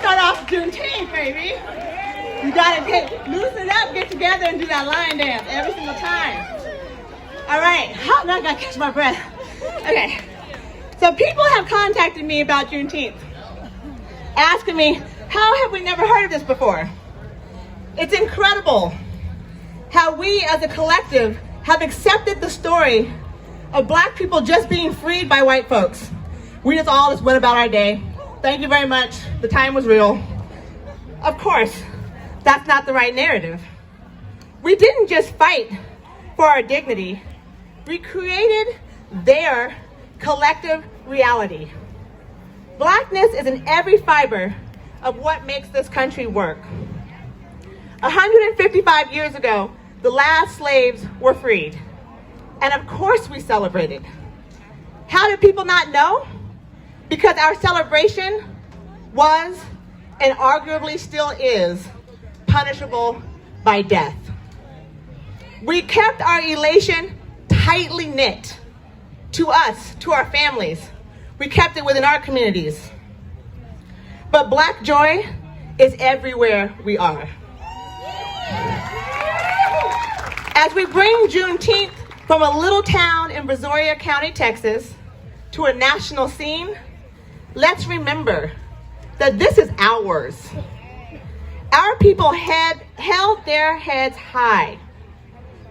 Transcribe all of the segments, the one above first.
start off Juneteenth, baby. You gotta loosen up, get together, and do that lion dance every single time. All right, now I gotta catch my breath. Okay, so people have contacted me about Juneteenth, asking me, how have we never heard of this before? It's incredible how we as a collective have accepted the story of Black people just being freed by white folks. We just all went about our day. Thank you very much. The time was real. Of course, that's not the right narrative. We didn't just fight for our dignity. We created their collective reality. Blackness is in every fiber of what makes this country work. 155 years ago, the last slaves were freed. And of course we celebrated. How did people not know? Because our celebration was, and arguably still is, punishable by death. We kept our elation tightly knit to us, to our families. We kept it within our communities. But Black joy is everywhere we are. As we bring Juneteenth from a little town in Brazoria County, Texas, to a national scene, let's remember that this is ours. Our people held their heads high.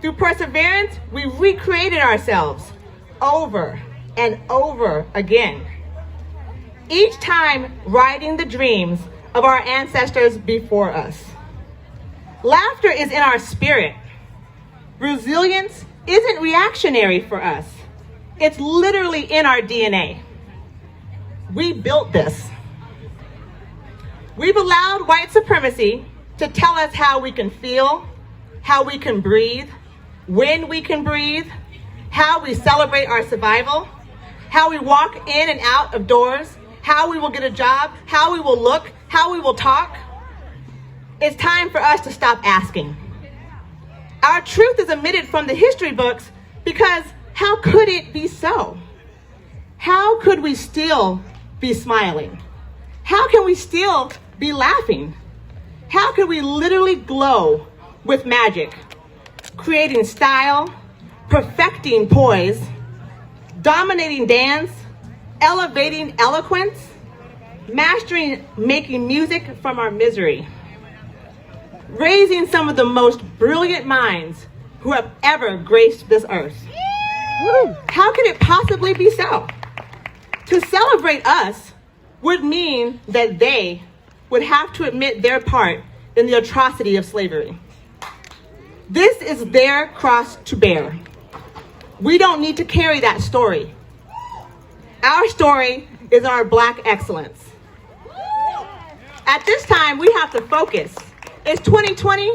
Through perseverance, we recreated ourselves over and over again. Each time riding the dreams of our ancestors before us. Laughter is in our spirit. Resilience isn't reactionary for us. It's literally in our DNA. We built this. We've allowed white supremacy to tell us how we can feel, how we can breathe, when we can breathe, how we celebrate our survival, how we walk in and out of doors, how we will get a job, how we will look, how we will talk. It's time for us to stop asking. Our truth is omitted from the history books because how could it be so? How could we still be smiling? How can we still be laughing? How could we literally glow with magic, creating style, perfecting poise, dominating dance, elevating eloquence, mastering making music from our misery, raising some of the most brilliant minds who have ever graced this earth? How can it possibly be so? To celebrate us would mean that they would have to admit their part in the atrocity of slavery. This is their cross to bear. We don't need to carry that story. Our story is our Black excellence. At this time, we have to focus. It's 2020.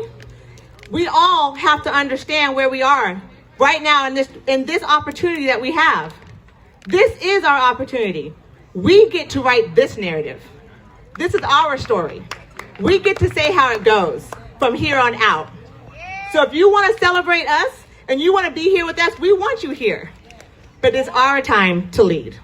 We all have to understand where we are right now in this opportunity that we have. This is our opportunity. We get to write this narrative. This is our story. We get to say how it goes from here on out. So if you want to celebrate us and you want to be here with us, we want you here. But it's our time to lead.